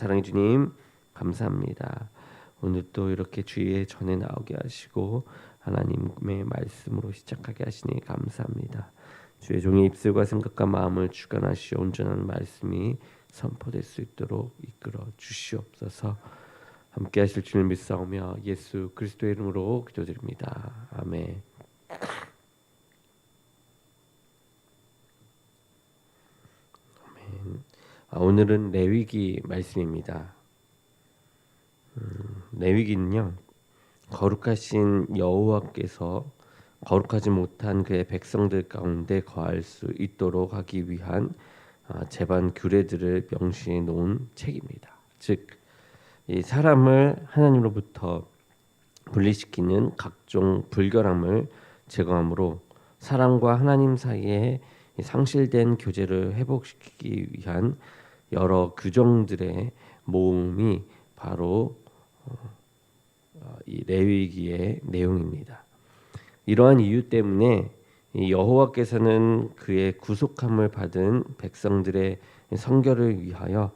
사랑해 주님, 감사합니다. 오늘 또 이렇게 주의 전에 나오게 하시고 하나님의 말씀으로 시작하게 하시니 감사합니다. 주의 종의 입술과 생각과 마음을 주관하시어 온전한 말씀이 선포될 수 있도록 이끌어 주시옵소서. 함께 하실 주를 믿사오며 예수 그리스도의 이름으로 기도드립니다. 아멘. 오늘은 레위기 말씀입니다. 레위기는요, 거룩하신 여호와께서 거룩하지 못한 그의 백성들 가운데 거할 수 있도록 하기 위한 제반 규례들을 명시해 놓은 책입니다. 즉, 이 사람을 하나님으로부터 분리시키는 각종 불결함을 제거함으로 사람과 하나님 사이에 상실된 교제를 회복시키기 위한 여러 규정들의 모음이 바로 이 레위기의 내용입니다. 이러한 이유 때문에 여호와께서는 그의 구속함을 받은 백성들의 성결을 위하여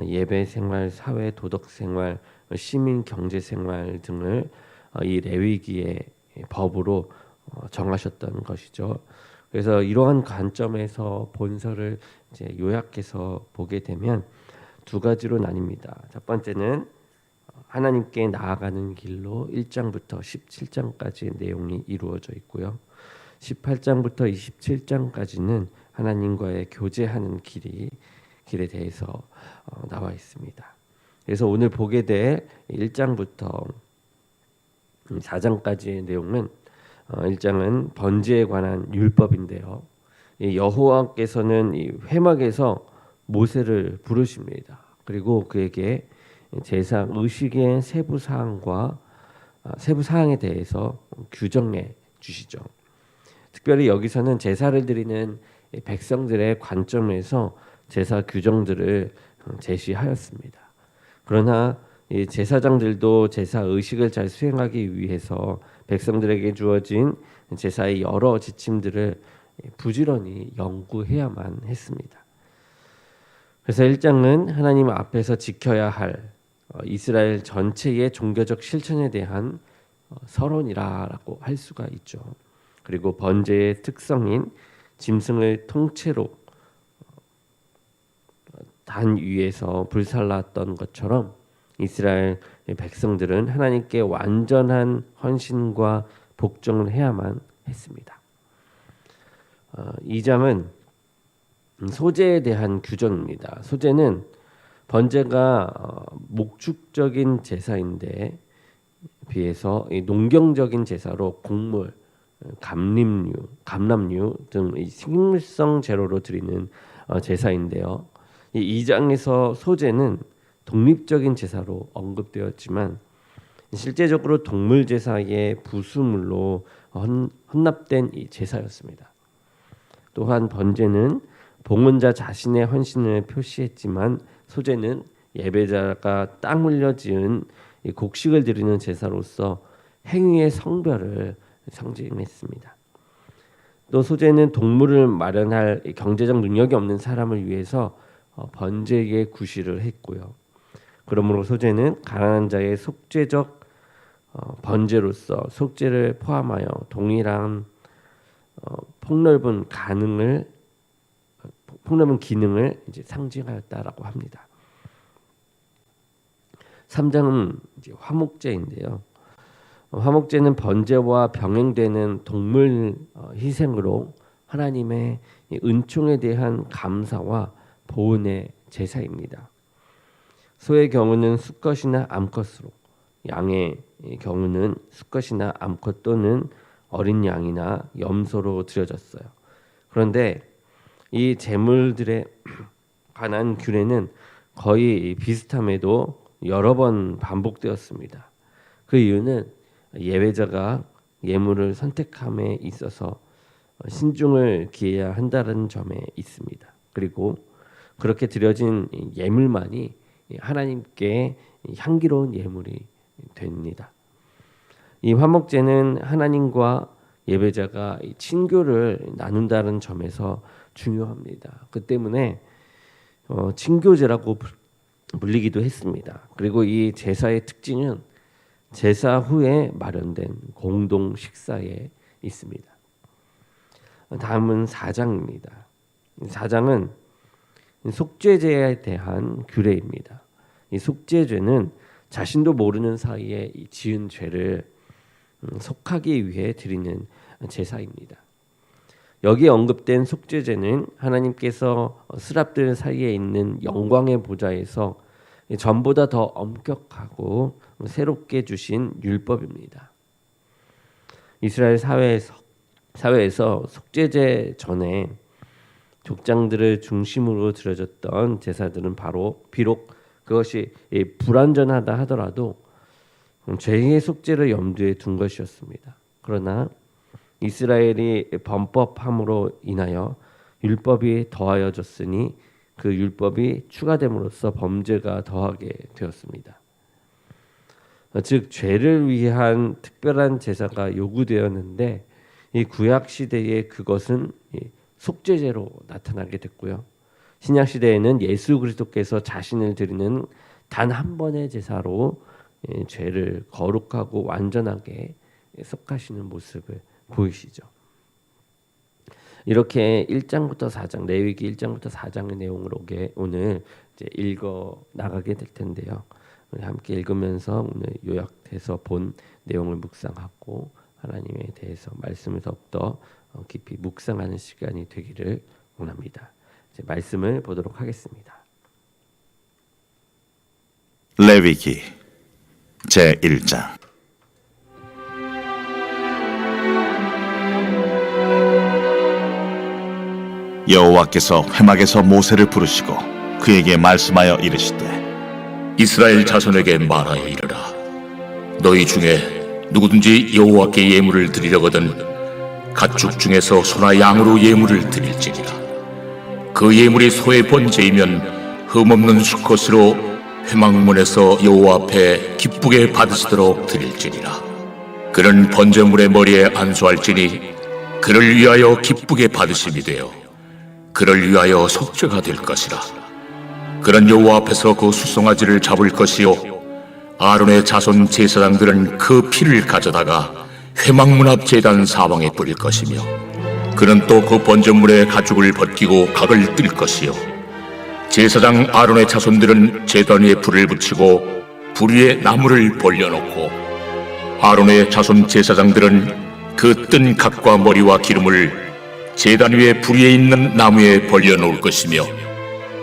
예배 생활, 사회 도덕 생활, 시민 경제 생활 등을 이 레위기의 법으로 정하셨던 것이죠. 그래서 이러한 관점에서 본서를 이제 요약해서 보게 되면 두 가지로 나뉩니다. 첫 번째는 하나님께 나아가는 길로 1장부터 17장까지의 내용이 이루어져 있고요. 18장부터 27장까지는 하나님과의 교제하는 길에 대해서 나와 있습니다. 그래서 오늘 보게 될 1장부터 4장까지의 내용은 1장은 번제에 관한 율법인데요. 여호와께서는 이 회막에서 모세를 부르십니다. 그리고 그에게 제사 의식의 세부 사항에 대해서 규정해 주시죠. 특별히 여기서는 제사를 드리는 백성들의 관점에서 제사 규정들을 제시하였습니다. 그러나 이 제사장들도 제사 의식을 잘 수행하기 위해서 백성들에게 주어진 제사의 여러 지침들을 부지런히 연구해야만 했습니다. 그래서 1장은 하나님 앞에서 지켜야 할 이스라엘 전체의 종교적 실천에 대한 서론이라고 할 수가 있죠. 그리고 번제의 특성인 짐승을 통째로 단 위에서 불살랐던 것처럼 이스라엘 백성들은 하나님께 완전한 헌신과 복종을 해야만 했습니다. 2장은 소제에 대한 규정입니다. 소제는 번제가 목축적인 제사인데 비해서 농경적인 제사로 곡물, 감람류 등 식물성 재료로 드리는 제사인데요. 이 2장에서 소제는 독립적인 제사로 언급되었지만 실제적으로 동물 제사의 부수물로 헌납된 이 제사였습니다. 또한 번제는 봉헌자 자신의 헌신을 표시했지만 소제는 예배자가 땀 흘려 지은 이 곡식을 드리는 제사로서 행위의 성별을 상징했습니다. 또 소제는 동물을 마련할 경제적 능력이 없는 사람을 위해서 번제의 구실을 했고요. 그러므로 소제는 가난한 자의 속죄적 번제로서 속죄를 포함하여 동일한 폭넓은 기능을 이제 상징하였다라고 합니다. 3장은 이제 화목제인데요. 화목제는 번제와 병행되는 동물 희생으로 하나님의 은총에 대한 감사와 보은의 제사입니다. 소의 경우는 수컷이나 암컷으로, 양의 경우는 수컷이나 암컷 또는 어린 양이나 염소로 드려졌어요. 그런데 이 제물들에 관한 규례는 거의 비슷함에도 여러 번 반복되었습니다. 그 이유는 예배자가 예물을 선택함에 있어서 신중을 기해야 한다는 점에 있습니다. 그리고 그렇게 드려진 예물만이 하나님께 향기로운 예물이 됩니다. 이 화목제는 하나님과 예배자가 친교를 나눈다는 점에서 중요합니다. 그 때문에 친교제라고 물리기도 했습니다. 그리고 이 제사의 특징은 제사 후에 마련된 공동 식사에 있습니다. 다음은 사장입니다. 사장은 속죄제에 대한 규례입니다. 이 속죄죄는 자신도 모르는 사이에 지은 죄를 속하기 위해 드리는 제사입니다. 여기에 언급된 속죄제는 하나님께서 스랍들 사이에 있는 영광의 보좌에서 전보다 더 엄격하고 새롭게 주신 율법입니다. 이스라엘 사회에서 속죄제 전에 족장들을 중심으로 드려졌던 제사들은 비록 그것이 불완전하다 하더라도 죄의 속죄를 염두에 둔 것이었습니다. 그러나 이스라엘이 범법함으로 인하여 율법이 더하여졌으니 그 율법이 추가됨으로써 범죄가 더하게 되었습니다. 즉 죄를 위한 특별한 제사가 요구되었는데 이 구약 시대에 그것은 속죄제로 나타나게 됐고요. 신약 시대에는 예수 그리스도께서 자신을 드리는 단 한 번의 제사로 죄를 거룩하고 완전하게 속하시는 모습을 보이시죠. 이렇게 1장부터 4장, 레위기 1장부터 4장의 내용을 오늘 이제 읽어 나가게 될 텐데요. 우리 함께 읽으면서 오늘 요약해서 본 내용을 묵상하고 하나님에 대해서 말씀을 더욱더 깊이 묵상하는 시간이 되기를 원합니다. 이제 말씀을 보도록 하겠습니다. 레위기 제1장. 여호와께서 회막에서 모세를 부르시고 그에게 말씀하여 이르시되 이스라엘 자손에게 말하여 이르라. 너희 중에 누구든지 여호와께 예물을 드리려거든 가축 중에서 소나 양으로 예물을 드릴지니라. 그 예물이 소의 번제이면 흠없는 수컷으로 회막문에서 여호와 앞에 기쁘게 받으시도록 드릴지니라. 그는 번제물의 머리에 안수할지니 그를 위하여 기쁘게 받으심이 되어 그를 위하여 속죄가 될 것이라. 그는 여호와 앞에서 그 수송아지를 잡을 것이요 아론의 자손 제사장들은 그 피를 가져다가 회막문 앞 제단 사방에 뿌릴 것이며 그는 또 그 번제물의 가죽을 벗기고 각을 뜰 것이요 제사장 아론의 자손들은 제단 위에 불을 붙이고 불 위에 나무를 벌려놓고 아론의 자손 제사장들은 그 뜬 각과 머리와 기름을 제단 위에 불 위에 있는 나무에 벌려놓을 것이며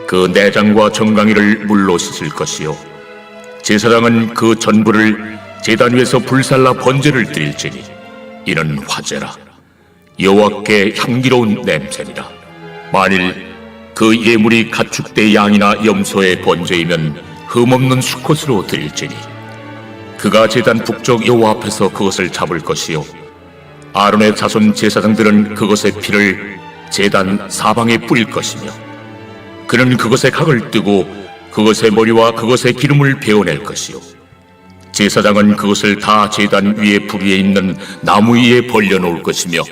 그 내장과 정강이를 물로 씻을 것이요 제사장은 그 전부를 제단 위에서 불살라 번제를 드릴지니 이는 화제라. 여호와께 향기로운 냄새니라. 만일 그 예물이 가축대 양이나 염소의 번제이면 흠없는 수컷으로 드릴지니 그가 제단 북쪽 여호와 앞에서 그것을 잡을 것이요 아론의 자손 제사장들은 그것의 피를 제단 사방에 뿌릴 것이며 그는 그것의 각을 뜨고 그것의 머리와 그것의 기름을 베어낼 것이요 제사장은 그것을 다 제단 위에 불 위에 있는 나무 위에 벌려놓을 것이며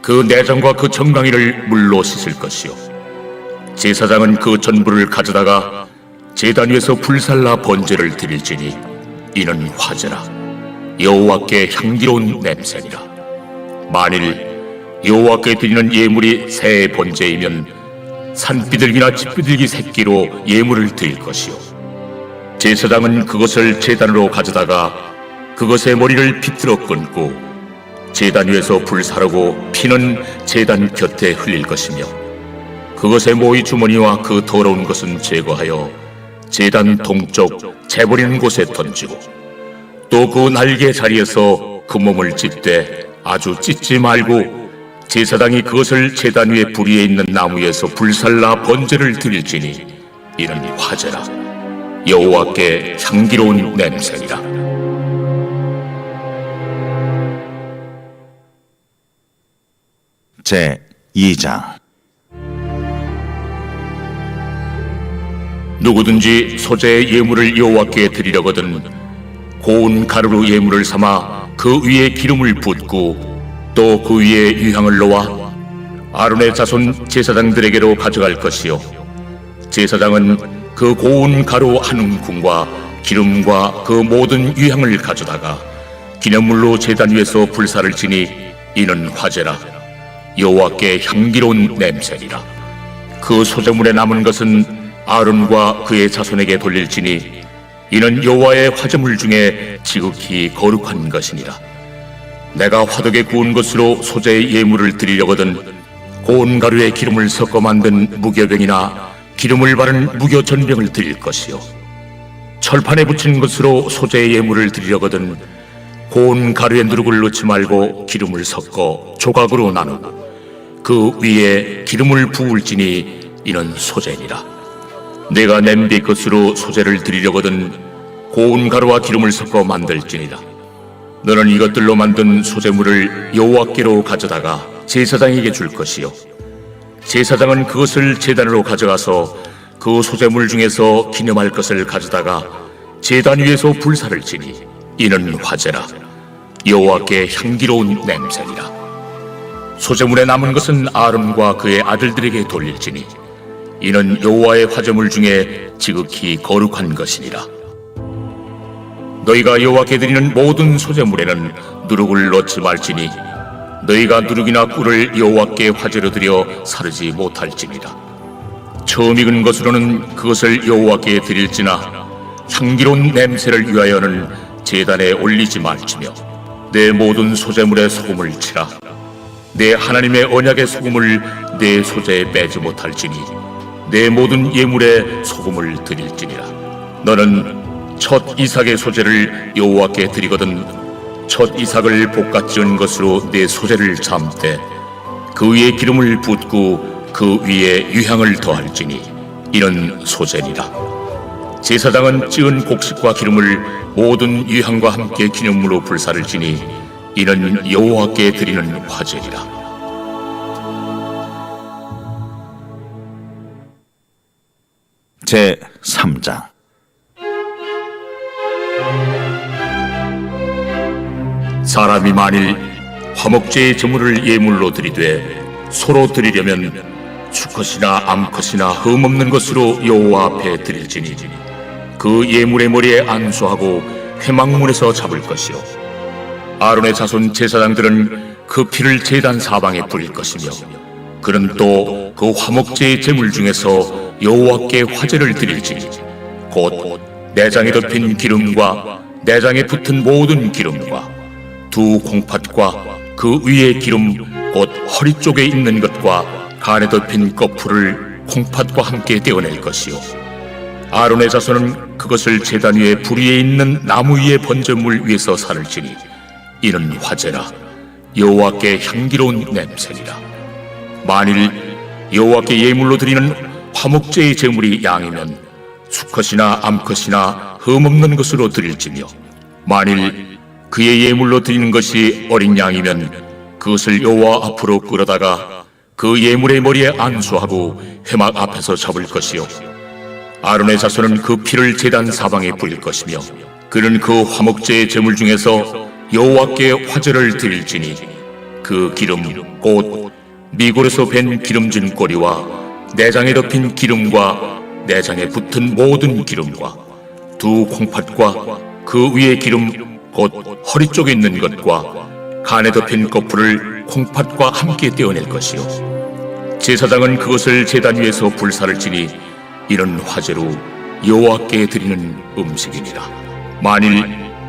그 내장과 그 정강이를 물로 씻을 것이요 제사장은 그 전부를 가져다가 제단 위에서 불살라 번제를 드릴지니 이는 화제라. 여호와께 향기로운 냄새니라. 만일 여호와께 드리는 예물이 새의 번제이면 산비둘기나 집비둘기 새끼로 예물을 드릴 것이요 제사장은 그것을 제단으로 가져다가 그것의 머리를 비틀어 끊고 제단 위에서 불사르고 피는 제단 곁에 흘릴 것이며 그것의 모이 주머니와 그 더러운 것은 제거하여 제단 동쪽 재버리는 곳에 던지고 또 그 날개 자리에서 그 몸을 찢되 아주 찢지 말고 제사장이 그것을 제단 위에 불 위에 있는 나무에서 불살라 번제를 드릴지니 이는 화제라. 여호와께 향기로운 냄새니라. 제2장. 누구든지 소재의 예물을 여호와께 드리려거든 고운 가루로 예물을 삼아 그 위에 기름을 붓고 또 그 위에 유향을 놓아 아론의 자손 제사장들에게로 가져갈 것이요 제사장은 그 고운 가루 한 움큼과 기름과 그 모든 유향을 가져다가 기념물로 제단 위에서 불사를 지니 이는 화제라. 여호와께 향기로운 냄새니라. 그 소재물에 남은 것은 아론과 그의 자손에게 돌릴지니 이는 여호와의 화제물 중에 지극히 거룩한 것이니라. 내가 화덕에 구운 것으로 소재의 예물을 드리려거든 고운 가루에 기름을 섞어 만든 무교병이나 기름을 바른 무교 전병을 드릴 것이요 철판에 붙인 것으로 소재의 예물을 드리려거든 고운 가루에 누룩을 넣지 말고 기름을 섞어 조각으로 나누고 그 위에 기름을 부을지니 이는 소재니라. 내가 냄비 것으로 소재를 드리려거든 고운 가루와 기름을 섞어 만들지니라. 너는 이것들로 만든 소재물을 여호와께로 가져다가 제사장에게 줄 것이요 제사장은 그것을 제단으로 가져가서 그 소재물 중에서 기념할 것을 가져다가 제단 위에서 불사를 지니 이는 화제라. 여호와께 향기로운 냄새니라. 소재물에 남은 것은 아론과 그의 아들들에게 돌릴지니 이는 여호와의 화제물 중에 지극히 거룩한 것이니라. 너희가 여호와께 드리는 모든 소재물에는 누룩을 넣지 말지니 너희가 누룩이나 꿀을 여호와께 화제로 드려 사르지 못할지니라. 처음 익은 것으로는 그것을 여호와께 드릴지나 향기로운 냄새를 위하여는 제단에 올리지 말지며 내 모든 소재물에 소금을 치라. 내 하나님의 언약의 소금을 내 소재에 빼지 못할지니 내 모든 예물에 소금을 드릴지니라. 너는 첫 이삭의 소재를 여호와께 드리거든 첫 이삭을 볶아 지은 것으로 내 소재를 잠때 그 위에 기름을 붓고 그 위에 유향을 더할지니 이는 소재니라. 제사장은 찌은 곡식과 기름을 모든 유향과 함께 기념물로 불사를 지니 이는 여호와께 드리는 화제니라. 제 3장. 사람이 만일 화목제의 제물을 예물로 드리되 소로 드리려면 수컷이나 암컷이나 흠없는 것으로 여호와 앞에 드릴지니 그 예물의 머리에 안수하고 회막문에서 잡을 것이요 아론의 자손 제사장들은 그 피를 제단 사방에 뿌릴 것이며 그는 또 그 화목제의 제물 중에서 여호와께 화제를 드릴지니 곧 내장에 덮인 기름과 내장에 붙은 모든 기름과 두 콩팥과 그 위에 기름 곧 허리 쪽에 있는 것과 간에 덮인 거풀을 콩팥과 함께 떼어낼 것이요 아론의 자손은 그것을 제단 위에 불 위에 있는 나무 위에 번제물 위에서 사를지니 이는 화제라. 여호와께 향기로운 냄새니라. 만일 여호와께 예물로 드리는 화목제의 제물이 양이면 수컷이나 암컷이나 흠없는 것으로 드릴지며 만일 그의 예물로 드리는 것이 어린 양이면 그것을 여호와 앞으로 끌어다가 그 예물의 머리에 안수하고 회막 앞에서 잡을 것이요 아론의 자손은 그 피를 제단 사방에 뿌릴 것이며 그는 그 화목제의 제물 중에서 여호와께 화제를 드릴지니 그 기름 곧 미골에서 밴 기름진 꼬리와 내장에 덮인 기름과 내장에 붙은 모든 기름과 두 콩팥과 그 위에 기름 곧 허리 쪽에 있는 것과 간에 덮인 거풀을 콩팥과 함께 떼어낼 것이요 제사장은 그것을 제단 위에서 불사를 지니 이는 화제로 여호와께 드리는 음식이니라. 만일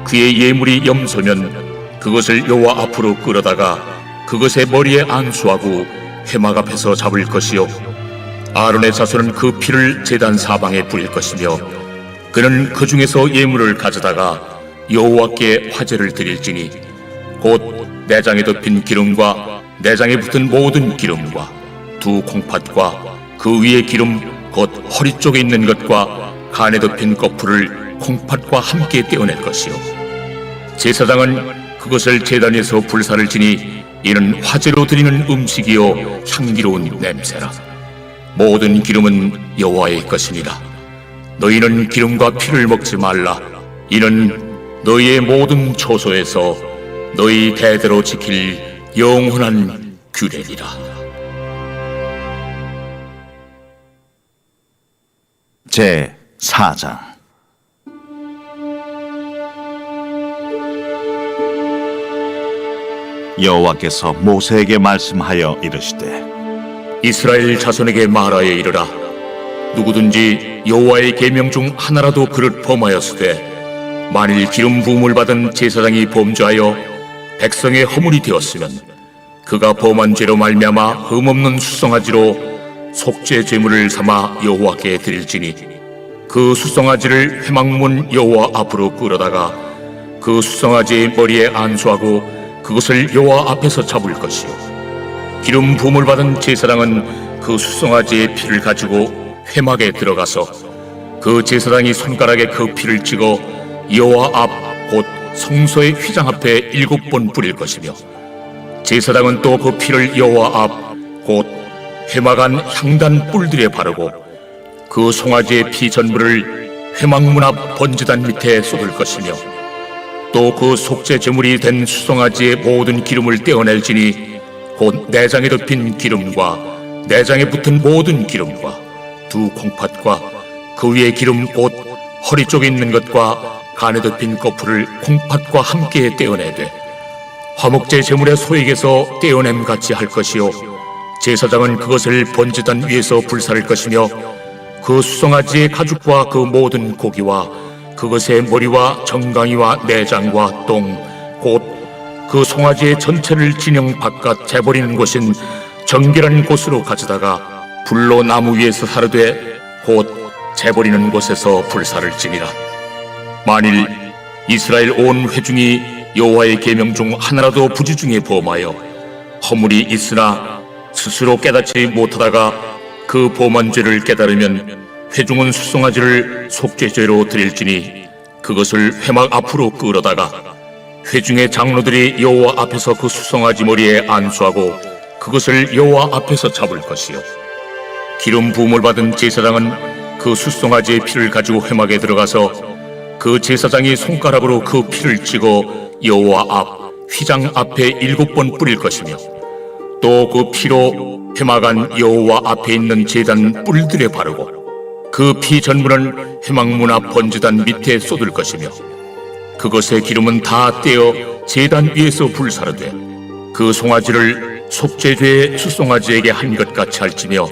그의 예물이 염소면 그것을 여호와 앞으로 끌어다가 그것의 머리에 안수하고 회막 앞에서 잡을 것이요 아론의 자손은 그 피를 제단 사방에 뿌릴 것이며 그는 그 중에서 예물을 가져다가 여호와께 화제를 드릴지니 곧 내장에 덮인 기름과 내장에 붙은 모든 기름과 두 콩팥과 그 위에 기름 곧 허리 쪽에 있는 것과 간에 덮인 거풀을 콩팥과 함께 떼어낼 것이요 제사장은 그것을 제단 위에서 불사를 지니 이는 화제로 드리는 음식이요 향기로운 냄새라. 모든 기름은 여호와의 것이니라. 너희는 기름과 피를 먹지 말라. 이는 너희의 모든 초소에서 너희 대대로 지킬 영원한 규례니라. 제 4장. 여호와께서 모세에게 말씀하여 이르시되 이스라엘 자손에게 말하여 이르라. 누구든지 여호와의 계명 중 하나라도 그릇 범하였으되 만일 기름 부음을 받은 제사장이 범죄하여 백성의 허물이 되었으면 그가 범한 죄로 말미암아 흠없는 수송아지로 속죄 제물을 삼아 여호와께 드릴지니 그 수송아지를 회막문 여호와 앞으로 끌어다가 그 수송아지의 머리에 안수하고 그것을 여호와 앞에서 잡을 것이요 기름 부음을 받은 제사장은 그 수송아지의 피를 가지고 회막에 들어가서 그 제사장이 손가락에 그 피를 찍어 여호와 앞 곧 성소의 휘장 앞에 7번 뿌릴 것이며 제사장은 또 그 피를 여호와 앞 곧 회막 안 향단 뿔들에 바르고 그 송아지의 피 전부를 회막문 앞 번제단 밑에 쏟을 것이며 또 그 속죄 제물이 된 수송아지의 모든 기름을 떼어낼지니 곧 내장에 덮인 기름과 내장에 붙은 모든 기름과 두 콩팥과 그 위에 기름 곧 허리 쪽에 있는 것과 간에 덮인 거풀을 콩팥과 함께 떼어내되 화목제 제물의 소액에서 떼어냄 같이 할 것이요 제사장은 그것을 번제단 위에서 불사를 것이며 그 수송아지의 가죽과 그 모든 고기와 그것의 머리와 정강이와 내장과 똥 곧 그 송아지의 전체를 진영 바깥 재버리는 곳인 정결한 곳으로 가져다가 불로 나무 위에서 사르되 곧 재버리는 곳에서 불사를지니라. 만일 이스라엘 온 회중이 여호와의 계명 중 하나라도 부지 중에 범하여 허물이 있으나 스스로 깨닫지 못하다가 그 범한 죄를 깨달으면 회중은 수송아지를 속죄죄로 드릴지니 그것을 회막 앞으로 끌어다가 회중의 장로들이 여호와 앞에서 그 수송아지 머리에 안수하고 그것을 여호와 앞에서 잡을 것이요 기름 부음을 받은 제사장은 그 수송아지의 피를 가지고 회막에 들어가서 그 제사장이 손가락으로 그 피를 찍어 여호와 앞 휘장 앞에 7번 뿌릴 것이며 또 그 피로 회막 안 여호와 앞에 있는 제단 뿔들에 바르고 그 피 전부는 회막문 앞 번제단 밑에 쏟을 것이며 그것의 기름은 다 떼어 제단 위에서 불사르되 그 송아지를 속죄죄의 수송아지에게 한 것 같이 할지며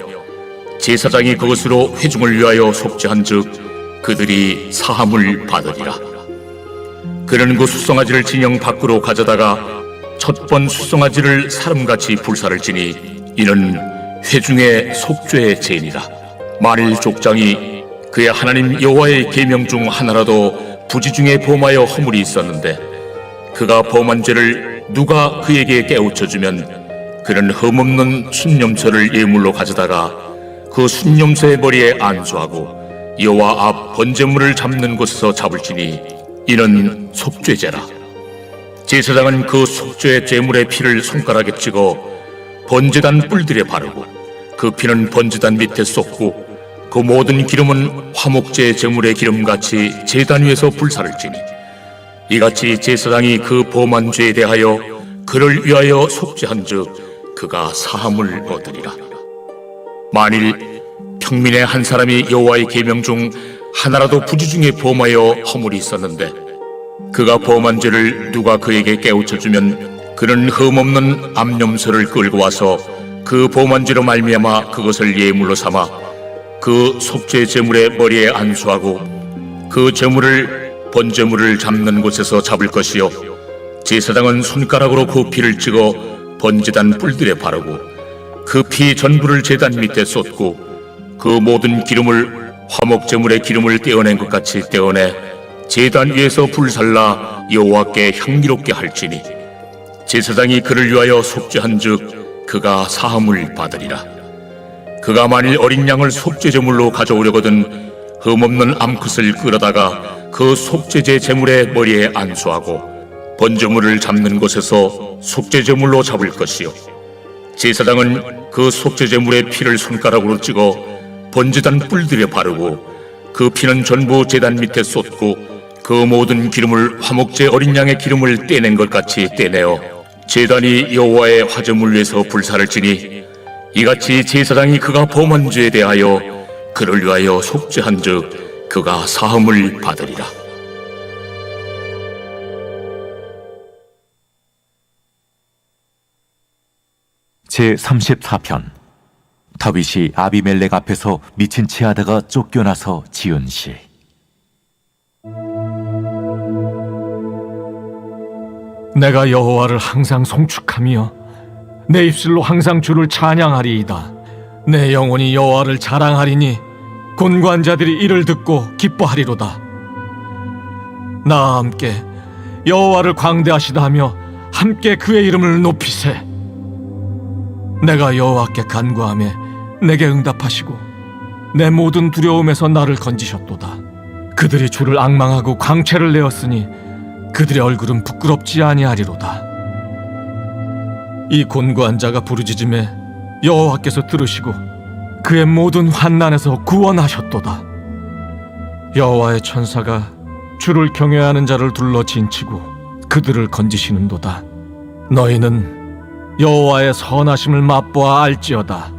제사장이 그것으로 회중을 위하여 속죄한즉 그들이 사함을 받으리라. 그는 그 수송아지를 진영 밖으로 가져다가 첫 번 수송아지를 사람같이 불사를지니 이는 회중의 속죄의 죄니라. 만일 족장이 그의 하나님 여호와의 계명 중 하나라도 부지 중에 범하여 허물이 있었는데 그가 범한 죄를 누가 그에게 깨우쳐주면 그는 흠없는 순념소를 예물로 가져다가 그 순념소의 머리에 안수하고 여호와 앞 번제물을 잡는 곳에서 잡을지니 이는 속죄죄라. 제사장은 그 속죄 제물의 피를 손가락에 찍어 번제단 뿔들에 바르고 그 피는 번제단 밑에 쏟고 그 모든 기름은 화목제 제물의 기름같이 제단 위에서 불사를지니 이같이 제사장이 그 범한 죄에 대하여 그를 위하여 속죄한즉 그가 사함을 얻으리라. 만일 평민의 한 사람이 여호와의 계명 중 하나라도 부지 중에 범하여 허물이 있었는데 그가 범한 죄를 누가 그에게 깨우쳐주면 그는 흠없는 암염소를 끌고 와서 그 범한 죄로 말미암아 그것을 예물로 삼아 그 속죄 제물의 머리에 안수하고 그 제물을 번제물을 잡는 곳에서 잡을 것이요 제사장은 손가락으로 그 피를 찍어 번제단 뿔들에 바르고 그 피 전부를 제단 밑에 쏟고 그 모든 기름을 화목제물의 기름을 떼어낸 것 같이 떼어내 제단 위에서 불살라 여호와께 향기롭게 할지니 제사장이 그를 위하여 속죄한즉 그가 사함을 받으리라. 그가 만일 어린 양을 속죄제물로 가져오려거든 흠없는 암컷을 끌어다가 그 속죄제 제물의 머리에 안수하고 번제물을 잡는 곳에서 속죄제물로 잡을 것이요 제사장은 그 속죄제물의 피를 손가락으로 찍어 번제단 뿔들에 바르고 그 피는 전부 제단 밑에 쏟고 그 모든 기름을 화목제 어린 양의 기름을 떼낸 것 같이 떼내어 제단이 여호와의 화제물 위에서 불사를지니 이같이 제사장이 그가 범한 죄에 대하여 그를 위하여 속죄한즉 그가 사함을 받으리라. 제34편. 다윗이 아비멜렉 앞에서 미친 채 하다가 쫓겨나서 지은 시. 내가 여호와를 항상 송축하며 내 입술로 항상 주를 찬양하리이다. 내 영혼이 여호와를 자랑하리니 곤고한 자들이 이를 듣고 기뻐하리로다. 나와 함께 여호와를 광대하시다 하며 함께 그의 이름을 높이세. 내가 여호와께 간구하매 내게 응답하시고 내 모든 두려움에서 나를 건지셨도다. 그들이 주를 앙망하고 광채를 내었으니 그들의 얼굴은 부끄럽지 아니하리로다. 이 곤고한 자가 부르짖음에 여호와께서 들으시고 그의 모든 환난에서 구원하셨도다. 여호와의 천사가 주를 경외하는 자를 둘러 진치고 그들을 건지시는도다. 너희는 여호와의 선하심을 맛보아 알지어다.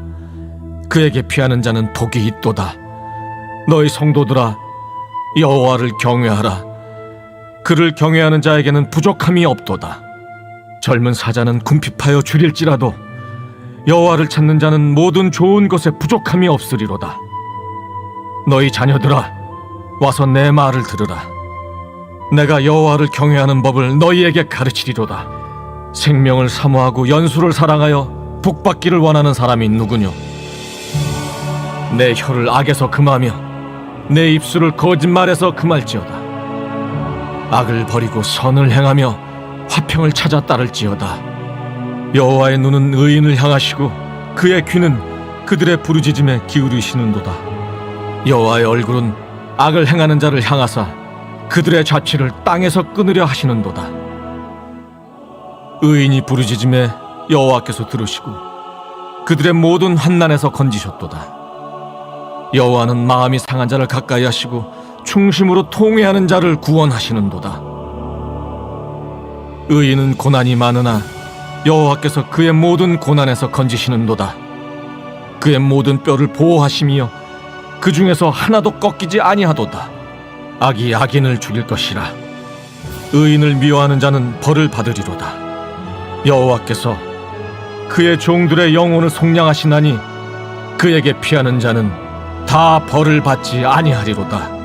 그에게 피하는 자는 복이 있도다. 너희 성도들아, 여호와를 경외하라. 그를 경외하는 자에게는 부족함이 없도다. 젊은 사자는 궁핍하여 줄일지라도 여호와를 찾는 자는 모든 좋은 것에 부족함이 없으리로다. 너희 자녀들아, 와서 내 말을 들으라. 내가 여호와를 경외하는 법을 너희에게 가르치리로다. 생명을 사모하고 연수를 사랑하여 복받기를 원하는 사람이 누구뇨? 내 혀를 악에서 금하며 내 입술을 거짓말에서 금할지어다. 악을 버리고 선을 행하며 화평을 찾아 따를지어다. 여호와의 눈은 의인을 향하시고 그의 귀는 그들의 부르짖음에 기울이시는도다. 여호와의 얼굴은 악을 행하는 자를 향하사 그들의 자취를 땅에서 끊으려 하시는도다. 의인이 부르짖음에 여호와께서 들으시고 그들의 모든 환난에서 건지셨도다. 여호와는 마음이 상한 자를 가까이 하시고 충심으로 통회하는 자를 구원하시는도다. 의인은 고난이 많으나 여호와께서 그의 모든 고난에서 건지시는도다. 그의 모든 뼈를 보호하시며 그 중에서 하나도 꺾이지 아니하도다. 악이 악인을 죽일 것이라. 의인을 미워하는 자는 벌을 받으리로다. 여호와께서 그의 종들의 영혼을 속량하시나니 그에게 피하는 자는 다 벌을 받지 아니하리로다.